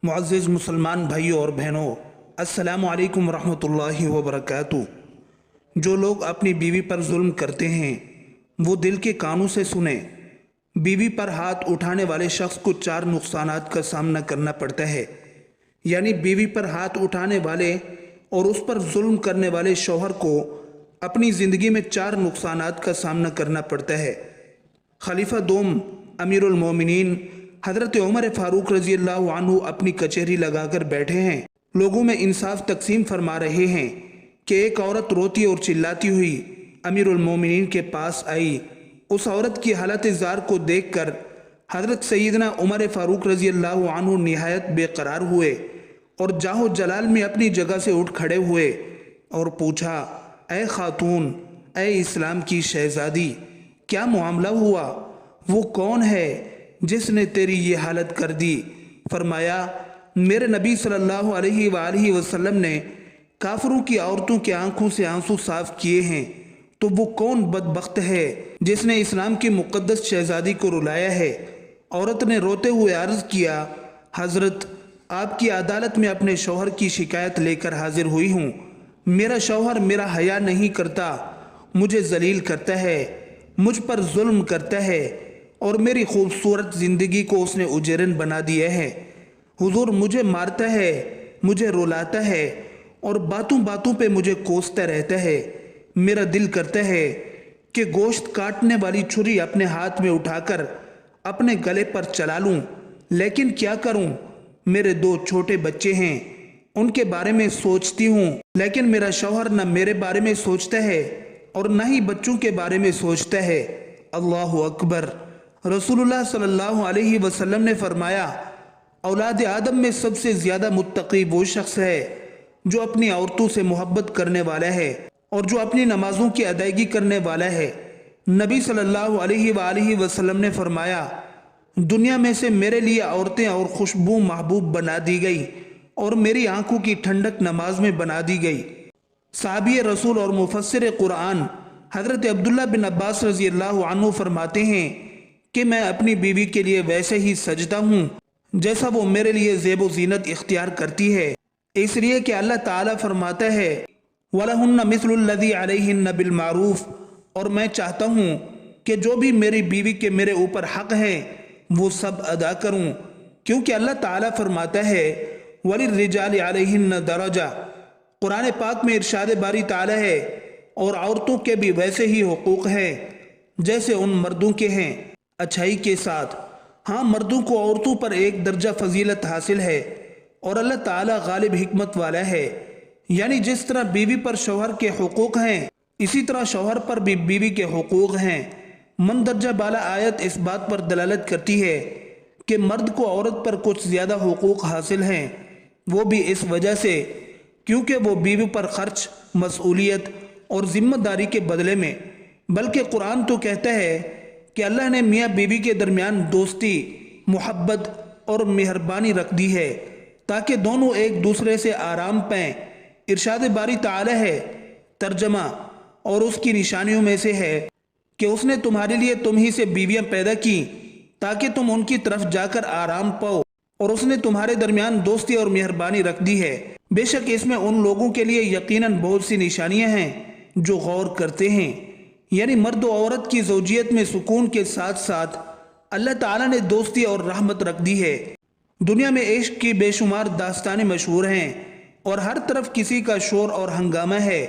मुअज़्ज़िज़ मुसलमान भाइयों और बहनों, अस्सलामु अलैकुम रहमतुल्लाहि व बरकातुहू। जो लोग अपनी बीवी पर जुल्म करते हैं वो दिल के कानों से सुने। बीवी पर हाथ उठाने वाले शख्स को 4 नुकसानात का सामना करना पड़ता है। यानी बीवी पर हाथ उठाने वाले और उस पर जुल्म करने वाले शौहर को अपनी ज़िंदगी में 4 नुकसानात का सामना करना पड़ता है। खलीफा दोम अमीरुल मोमिनीन हज़रत उमर फ़ारूक रज़ी अल्लाह अन्हु अपनी कचहरी लगाकर बैठे हैं। लोगों में इंसाफ तकसीम फरमा रहे हैं कि एक औरत रोती और चिल्लाती हुई अमीरुल मोमिनीन के पास आई। उस औरत की हालत ज़ार को देखकर हज़रत सैयदना उमर फ़ारूक रज़ी अल्लाह अन्हु निहायत बेकरार हुए और जाहो जलाल में अपनी जगह से उठ खड़े हुए और पूछा, ऐ खातून, ऐ इस्लाम की शहज़ादी, क्या मामला हुआ? वो कौन है जिसने तेरी ये हालत कर दी? फरमाया, मेरे नबी सल्लल्लाहु अलैहि वसल्लम ने काफिरों की औरतों की आंखों से आंसू साफ किए हैं। तो वो कौन बदबख्त है जिसने इस्लाम की मुक़द्दस शहज़ादी को रुलाया है? औरत ने रोते हुए अर्ज़ किया, हज़रत, आपकी अदालत में अपने शौहर की शिकायत लेकर हाजिर हुई हूँ। मेरा शौहर मेरा हया नहीं करता, मुझे जलील करता है, मुझ पर जुल्म करता है और मेरी खूबसूरत ज़िंदगी को उसने उजरन बना दिया है। हुजूर, मुझे मारता है, मुझे रुलाता है और बातों बातों पे मुझे कोसता रहता है। मेरा दिल करता है कि गोश्त काटने वाली छुरी अपने हाथ में उठाकर अपने गले पर चला लूं, लेकिन क्या करूं? मेरे 2 छोटे बच्चे हैं, उनके बारे में सोचती हूं, लेकिन मेरा शौहर न मेरे बारे में सोचता है और न ही बच्चों के बारे में सोचता है। अल्लाहु अकबर। रसूलुल्लाह सल्लल्लाहु अलैहि वसल्लम ने फरमाया, औलाद आदम में सबसे ज़्यादा मुत्तकी वो शख्स है जो अपनी औरतों से मोहब्बत करने वाला है और जो अपनी नमाजों की अदायगी करने वाला है। नबी सल्लल्लाहु अलैहि वसल्लम ने फरमाया, दुनिया में से मेरे लिए औरतें और खुशबू महबूब बना दी गई और मेरी आंखों की ठंडक नमाज में बना दी गई। साहबी रसूल और मुफस्सिर कुरान हज़रत अब्दुल्ला बिन अब्बास रज़ी अल्लाह अन्हु फरमाते हैं कि मैं अपनी बीवी के लिए वैसे ही सजदा हूँ जैसा वो मेरे लिए ज़ेब ज़ीनत इख्तियार करती है। इसलिए कि अल्लाह ताला फरमाता है, वलहुन्ना मिस्लुल्लज़ी अलैहिन्ना बिल मारूफ, और मैं चाहता हूँ कि जो भी मेरी बीवी के मेरे ऊपर हक़ है वो सब अदा करूँ, क्योंकि अल्लाह ताला फरमाता है, वलिर्रिजालि अलैहिन्ना दरजा। कुरान पाक में इरशाद बारी ताला है, और औरतों के भी वैसे ही हुकूक हैं जैसे उन मर्दों के हैं, अच्छाई के साथ। हाँ, मर्दों को औरतों पर एक दर्जा फजीलत हासिल है और अल्लाह ताला गालिब हिकमत वाला है। यानी जिस तरह बीवी पर शौहर के हुकूक हैं, इसी तरह शौहर पर भी बीवी के हुकूक हैं। मन दर्जा बाला आयत इस बात पर दलालत करती है कि मर्द को औरत पर कुछ ज़्यादा हुकूक हासिल हैं, वो भी इस वजह से क्योंकि वो बीवी पर खर्च, मसूलियत और जिम्मेदारी के बदले में, बल्कि कुरान तो कहता है कि अल्लाह ने मियाँ बीवी के दरमियान दोस्ती, मोहब्बत और मेहरबानी रख दी है ताकि दोनों एक दूसरे से आराम पाएँ। इरशाद बारी ताला है, तर्जमा, और उसकी निशानियों में से है कि उसने तुम्हारे लिए तुम ही से बीवियाँ पैदा की ताकि तुम उनकी तरफ जाकर आराम पाओ, और उसने तुम्हारे दरमियान दोस्ती और मेहरबानी रख दी है। बेशक इसमें उन लोगों के लिए यकीनन बहुत सी निशानियाँ हैं जो गौर करते हैं। यानी मर्द और औरत की ज़ौजियत में सुकून के साथ साथ अल्लाह ताला ने दोस्ती और रहमत रख दी है। दुनिया में इश्क की बेशुमार दास्तानें मशहूर हैं और हर तरफ किसी का शोर और हंगामा है,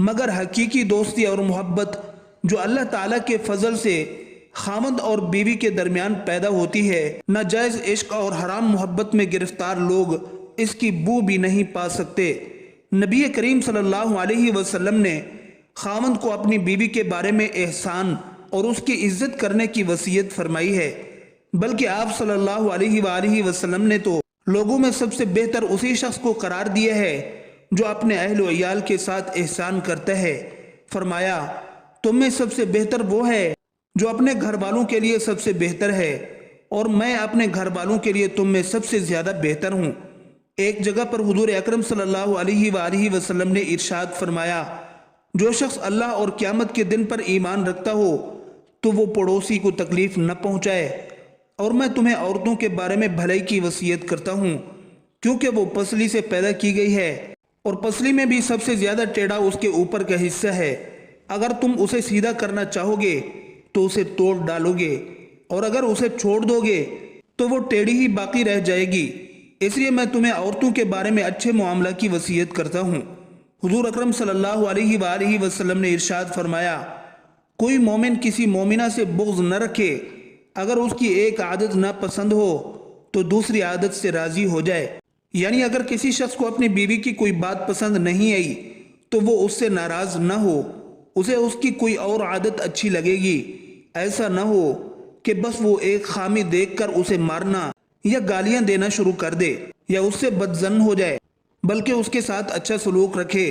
मगर हकीकी दोस्ती और मोहब्बत जो अल्लाह ताला के फजल से खामद और बीवी के दरमियान पैदा होती है, नाजायज़ इश्क और हराम मोहब्बत में गिरफ्तार लोग इसकी बू भी नहीं पा सकते। नबी करीम सल्लल्लाहु अलैहि वसल्लम ने खामद को अपनी बीवी के बारे में एहसान और उसकी इज्जत करने की वसीयत फरमाई है, बल्कि आप सल्लल्लाहु अलैहि वसल्लम ने तो लोगों में सबसे बेहतर उसी शख्स को करार दिया है जो अपने अहल व इयाल के साथ एहसान करता है। फरमाया, तुम में सबसे बेहतर वो है जो अपने घर वालों के लिए सबसे बेहतर है, और मैं अपने घर वालों के लिए तुम में सबसे ज़्यादा बेहतर हूँ। एक जगह पर हुजूर अकरम सल्लल्लाहु अलैहि वसल्लम ने इरशाद फरमाया, जो शख्स अल्लाह और क़यामत के दिन पर ईमान रखता हो तो वो पड़ोसी को तकलीफ़ न पहुँचाए, और मैं तुम्हें औरतों के बारे में भलाई की वसीयत करता हूँ کیونکہ وہ پسلی سے پیدا کی گئی ہے اور پسلی میں بھی سب سے زیادہ ٹیڑھا اس کے اوپر کا حصہ ہے۔ اگر تم اسے سیدھا کرنا چاہو گے تو اسے توڑ ڈالو گے، اور اگر اسے چھوڑ دو گے تو وہ ٹیڑھی ہی باقی رہ جائے گی۔ اس لیے میں تمہیں عورتوں کے بارے میں اچھے معاملہ کی وصیت کرتا ہوں۔ حضور اکرم صلی اللہ علیہ وآلہ وسلم نے ارشاد فرمایا، کوئی مومن کسی مومنہ سے بغض نہ رکھے، اگر اس کی ایک عادت ناپسند ہو تو دوسری عادت سے راضی ہو جائے۔ یعنی اگر کسی شخص کو اپنی بیوی کی کوئی بات پسند نہیں آئی تو وہ اس سے ناراض نہ ہو، اسے اس کی کوئی اور عادت اچھی لگے گی۔ ایسا نہ ہو کہ بس وہ ایک خامی دیکھ کر اسے مارنا یا گالیاں دینا شروع کر دے یا اس سے بدظن ہو جائے، بلکہ اس کے ساتھ اچھا سلوک رکھے۔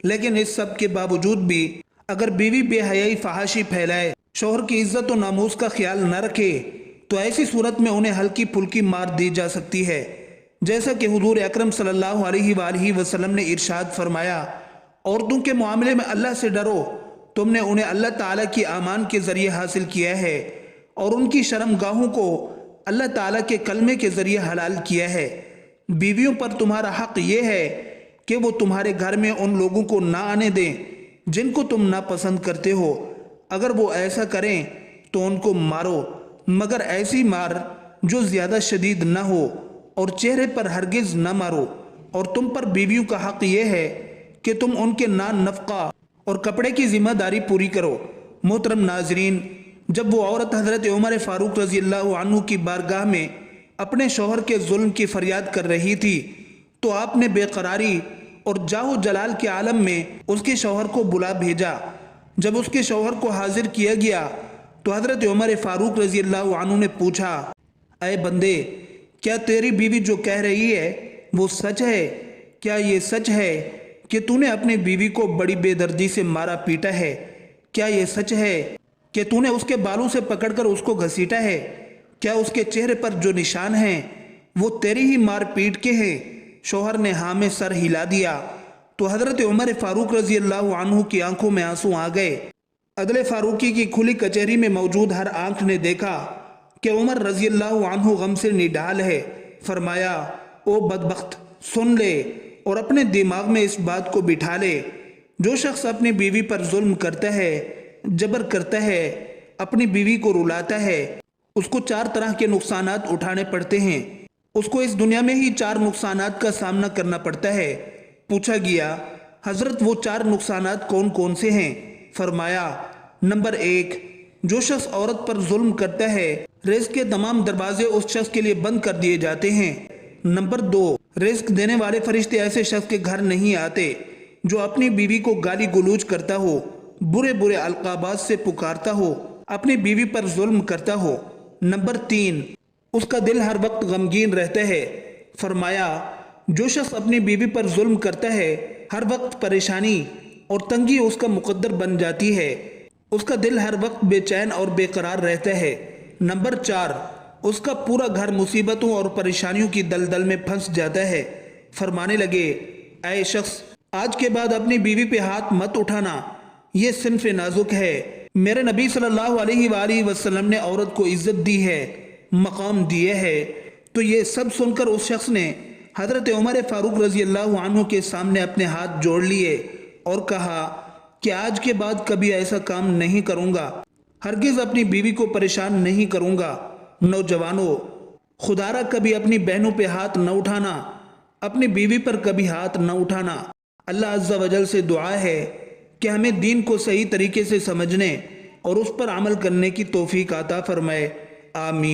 لیکن اس سب کے باوجود بھی اگر بیوی بے حیائی فحاشی پھیلائے، شوہر کی عزت و ناموس کا خیال نہ رکھے، تو ایسی صورت میں انہیں ہلکی پھلکی مار دی جا سکتی ہے۔ جیسا کہ حضور اکرم صلی اللہ علیہ وآلہ وسلم نے ارشاد فرمایا، عورتوں کے معاملے میں اللہ سے ڈرو، تم نے انہیں اللہ تعالیٰ کی امان کے ذریعے حاصل کیا ہے اور ان کی شرم گاہوں کو اللہ تعالیٰ کے کلمے کے ذریعے حلال کیا ہے۔ بیویوں پر تمہارا حق یہ ہے کہ وہ تمہارے گھر میں ان لوگوں کو نہ آنے دیں جن کو تم ناپسند کرتے ہو۔ اگر وہ ایسا کریں تو ان کو مارو، مگر ایسی مار جو زیادہ شدید نہ ہو، اور چہرے پر ہرگز نہ مارو۔ اور تم پر بیویوں کا حق یہ ہے کہ تم ان کے نان نفقہ اور کپڑے کی ذمہ داری پوری کرو۔ محترم ناظرین، جب وہ عورت حضرت عمر فاروق رضی اللہ عنہ کی بارگاہ میں اپنے شوہر کے ظلم کی فریاد کر رہی تھی تو آپ نے بے قراری اور جاہ و جلال کے عالم میں اس کے شوہر کو بلا بھیجا۔ جب اس کے شوہر کو حاضر کیا گیا تو حضرت عمر فاروق رضی اللہ عنہ نے پوچھا، اے بندے، کیا تیری بیوی جو کہہ رہی ہے وہ سچ ہے؟ کیا یہ سچ ہے کہ تو نے اپنی بیوی کو بڑی بے دردی سے مارا پیٹا ہے؟ کیا یہ سچ ہے کہ تو نے اس کے بالوں سے پکڑ کر اس کو گھسیٹا ہے؟ کیا اس کے چہرے پر جو نشان ہیں وہ تیری ہی مار پیٹ کے ہیں؟ شوہر نے ہاں میں سر ہلا دیا تو حضرت عمر فاروق رضی اللہ عنہ کی آنکھوں میں آنسو آ گئے۔ عدل فاروقی کی کھلی کچہری میں موجود ہر آنکھ نے دیکھا کہ عمر رضی اللہ عنہ غم سے نڈال ہے۔ فرمایا، او بدبخت، سن لے اور اپنے دماغ میں اس بات کو بٹھا لے، جو شخص اپنی بیوی پر ظلم کرتا ہے، جبر کرتا ہے، اپنی بیوی کو رلاتا ہے، اس کو 4 طرح کے نقصانات اٹھانے پڑتے ہیں۔ اس کو اس دنیا میں ہی 4 نقصانات کا سامنا کرنا پڑتا ہے۔ پوچھا گیا، حضرت وہ 4 نقصانات کون کون سے ہیں؟ فرمایا، نمبر 1، جو شخص عورت پر ظلم کرتا ہے، رزق کے تمام دروازے اس شخص کے لیے بند کر دیے جاتے ہیں۔ نمبر 2، رزق دینے والے فرشتے ایسے شخص کے گھر نہیں آتے جو اپنی بیوی کو گالی گلوچ کرتا ہو، برے برے القابات سے پکارتا ہو، اپنی بیوی پر ظلم کرتا ہو۔ نمبر 3، اس کا دل ہر وقت غمگین رہتا ہے۔ فرمایا، جو شخص اپنی بیوی پر ظلم کرتا ہے، ہر وقت پریشانی اور تنگی اس کا مقدر بن جاتی ہے، اس کا دل ہر وقت بے چین اور بے قرار رہتا ہے۔ نمبر 4، اس کا پورا گھر مصیبتوں اور پریشانیوں کی دلدل میں پھنس جاتا ہے۔ فرمانے لگے، اے شخص، آج کے بعد اپنی بیوی پہ ہاتھ مت اٹھانا، یہ صنف نازک ہے۔ میرے نبی صلی اللہ علیہ وآلہ وسلم نے عورت کو عزت دی ہے، مقام دیے ہے۔ تو یہ سب سن کر اس شخص نے حضرت عمر فاروق رضی اللہ عنہ کے سامنے اپنے ہاتھ جوڑ لیے اور کہا کہ آج کے بعد کبھی ایسا کام نہیں کروں گا، ہرگز اپنی بیوی کو پریشان نہیں کروں گا۔ نوجوانوں، خدا را کبھی اپنی بہنوں پہ ہاتھ نہ اٹھانا، اپنی بیوی پر کبھی ہاتھ نہ اٹھانا۔ اللہ عز و جل سے دعا ہے کہ ہمیں دین کو صحیح طریقے سے سمجھنے اور اس پر عمل کرنے کی توفیق عطا فرمائے۔ آمین۔